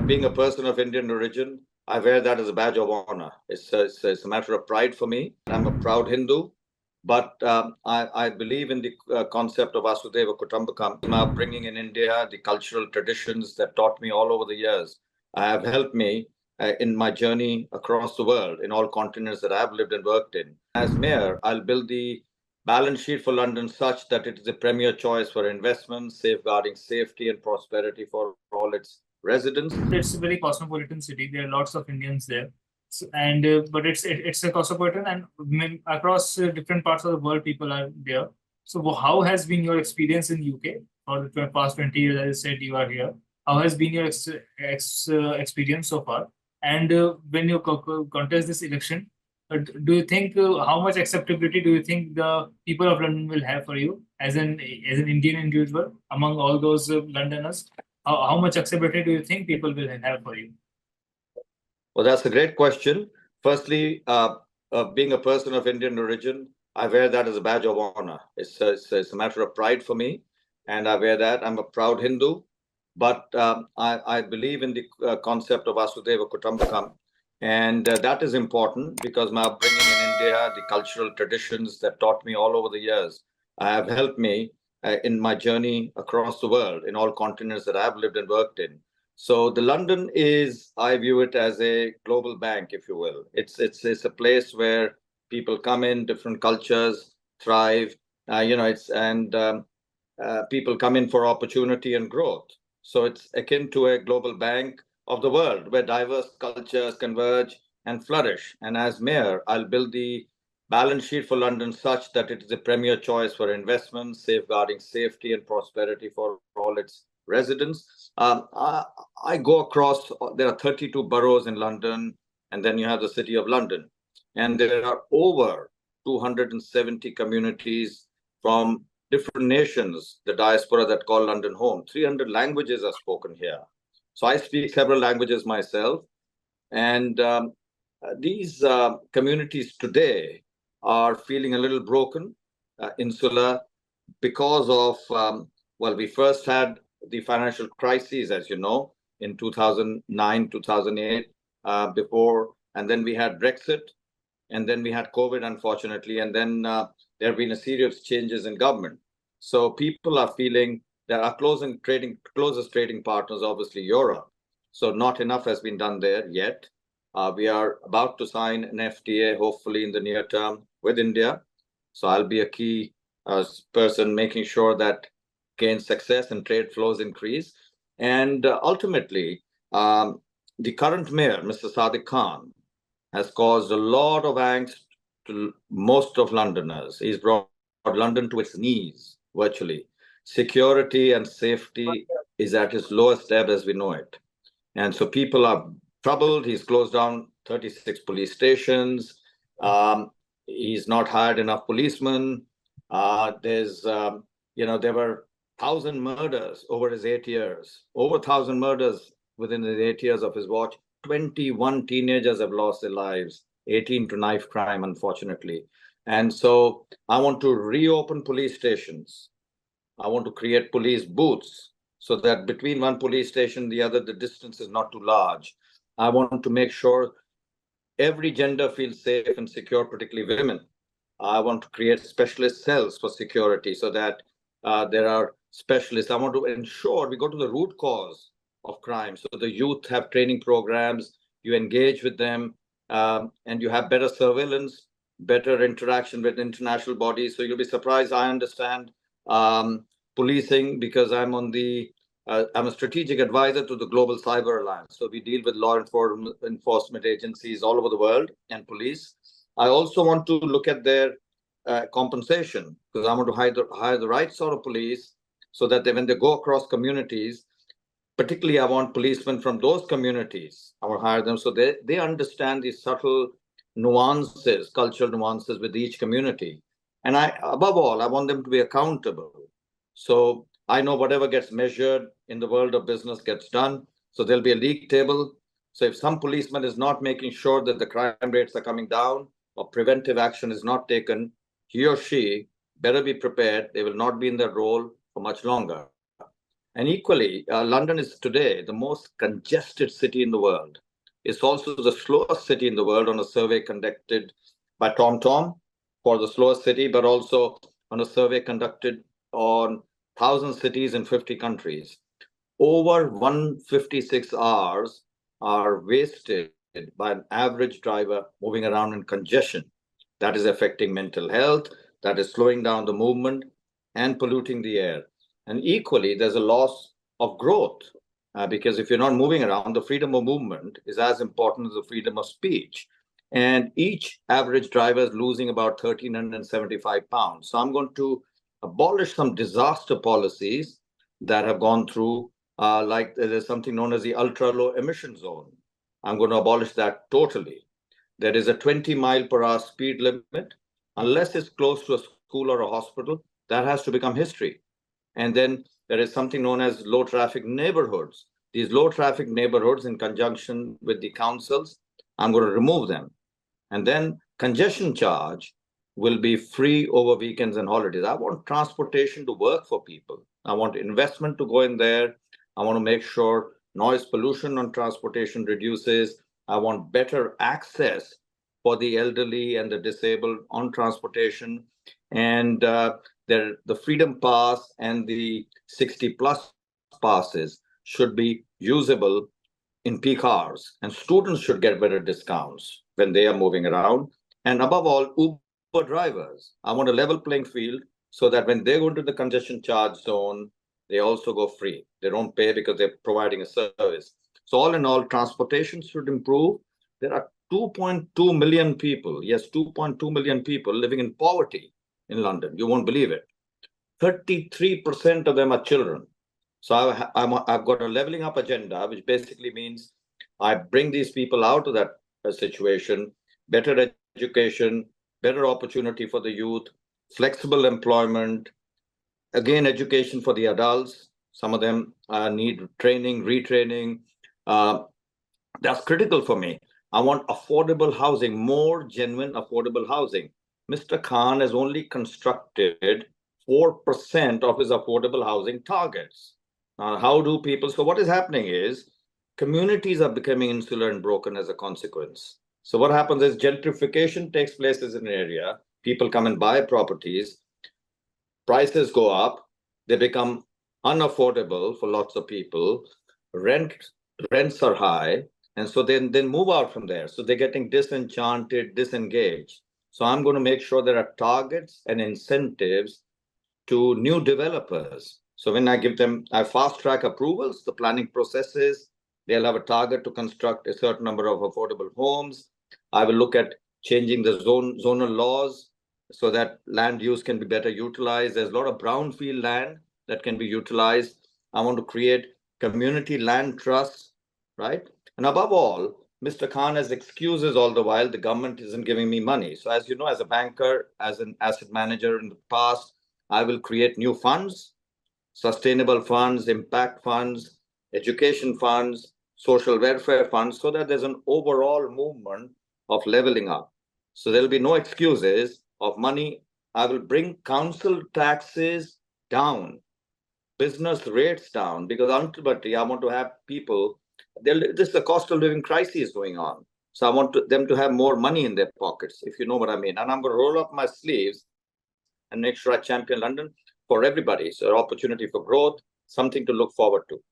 Being a person of Indian origin, I wear that as a badge of honor. It's a matter of pride for me. I'm a proud Hindu, but I believe in the concept of Vasudhaiva Kutumbakam. My upbringing in India, the cultural traditions that taught me all over the years, have helped me in my journey across the world, in all continents that I've lived and worked in. As mayor, I'll build the balance sheet for London such that it is a premier choice for investments, safeguarding safety and prosperity for all its residents. It's a very cosmopolitan city. There are lots of Indians there, but it's a cosmopolitan, and across different parts of the world, people are there. So, how has been your experience in UK for the past 20 years? As I said, you are here. How has been your experience so far? And when you contest this election, do you think how much acceptability do you think the people of London will have for you as an Indian individual among all those Londoners? How much acceptability do you think people will have for you? Well, that's a great question. Firstly, being a person of Indian origin, I wear that as a badge of honor. It's a matter of pride for me, and I wear that. I'm a proud Hindu, but I believe in the concept of Vasudhaiva Kutumbakam, and that is important because my upbringing in India, the cultural traditions that taught me all over the years, have helped me in my journey across the world, in all continents that I've lived and worked in. So the London is, I view it as a global bank, if you will. It's a place where people come in, different cultures thrive. People come in for opportunity and growth. So it's akin to a global bank of the world where diverse cultures converge and flourish. And as mayor, I'll build the balance sheet for London such that it is a premier choice for investments, safeguarding safety and prosperity for all its residents. I go across, there are 32 boroughs in London, and then you have the City of London. And there are over 270 communities from different nations, the diaspora that call London home. 300 languages are spoken here. So I speak several languages myself. And these communities today are feeling a little broken, insular, because of, we first had the financial crises, as you know, in 2009, 2008, and then we had Brexit, and then we had COVID, unfortunately, and then there have been a series of changes in government. So people are feeling that our closest trading partners, obviously Europe. So not enough has been done there yet. We are about to sign an FTA, hopefully in the near term, with India. So I'll be a key person making sure that gains success and trade flows increase. And ultimately, the current mayor, Mr. Sadiq Khan, has caused a lot of angst to most of Londoners. He's brought London to its knees, virtually. Security and safety is at its lowest ebb as we know it. And so people are troubled. He's closed down 36 police stations. He's not hired enough policemen. There were 1,000 murders over his 8 years, over 1,000 murders within the 8 years of his watch. 21 teenagers have lost their lives, 18 to knife crime, unfortunately. And so I want to reopen police stations. I want to create police booths so that between one police station and the other, the distance is not too large. I want to make sure every gender feels safe and secure, particularly women. I want to create specialist cells for security so that there are specialists. I want to ensure we go to the root cause of crime. So the youth have training programs, you engage with them, and you have better surveillance, better interaction with international bodies. So you'll be surprised. I understand policing because I'm a strategic advisor to the Global Cyber Alliance. So we deal with law enforcement agencies all over the world and police. I also want to look at their compensation because I want to hire the right sort of police so that when they go across communities, particularly I want policemen from those communities, I will hire them so they understand the subtle nuances, cultural nuances with each community. And above all, I want them to be accountable. So I know whatever gets measured in the world of business gets done. So there'll be a league table. So if some policeman is not making sure that the crime rates are coming down or preventive action is not taken, he or she better be prepared. They will not be in their role for much longer. And equally, London is today the most congested city in the world. It's also the slowest city in the world on a survey conducted by TomTom for the slowest city, but also on a survey conducted on 1,000 cities in 50 countries. Over 156 hours are wasted by an average driver moving around in congestion. That is affecting mental health, that is slowing down the movement and polluting the air. And equally, there's a loss of growth because if you're not moving around, the freedom of movement is as important as the freedom of speech. And each average driver is losing about 1,375 pounds. So I'm going to abolish some disaster policies that have gone through, like there's something known as the ultra low emission zone. I'm going to abolish that totally. There is a 20-mile-per-hour speed limit. Unless it's close to a school or a hospital, that has to become history. And then there is something known as low traffic neighborhoods. These low traffic neighborhoods, in conjunction with the councils, I'm going to remove them. And then congestion charge will be free over weekends and holidays. I want transportation to work for people. I want investment to go in there. I want to make sure noise pollution on transportation reduces. I want better access for the elderly and the disabled on transportation. And the Freedom Pass and the 60 plus passes should be usable in peak hours. And students should get better discounts when they are moving around. And above all, Uber drivers. I want a level playing field so that when they go into the congestion charge zone, they also go free. They don't pay because they're providing a service. So all in all, transportation should improve. There are 2.2 million people, yes, 2.2 million people living in poverty in London. You won't believe it. 33% of them are children. So I've got a leveling up agenda, which basically means I bring these people out of that situation, better education, better opportunity for the youth, flexible employment, again, education for the adults. Some of them need training, retraining. That's critical for me. I want affordable housing, more genuine affordable housing. Mr. Khan has only constructed 4% of his affordable housing targets. How do people? So what is happening is communities are becoming insular and broken as a consequence. So what happens is gentrification takes place in an area. People come and buy properties. Prices go up. They become unaffordable for lots of people. Rents are high. And so then move out from there. So they're getting disenchanted, disengaged. So I'm going to make sure there are targets and incentives to new developers. So when I give them, I fast track approvals, the planning processes, they'll have a target to construct a certain number of affordable homes. I will look at changing the zonal laws so that land use can be better utilized. There's a lot of brownfield land that can be utilized. I want to create community land trusts, right? And above all, Mr. Khan has excuses all the while. The government isn't giving me money. So as you know, as a banker, as an asset manager in the past, I will create new funds, sustainable funds, impact funds, education funds, social welfare funds, so that there's an overall movement of leveling up. So there'll be no excuses of money. I will bring council taxes down, business rates down, because ultimately I want to have people, this is a cost of living crisis going on. So I want them to have more money in their pockets, if you know what I mean. And I'm going to roll up my sleeves and make sure I champion London for everybody. So opportunity for growth, something to look forward to.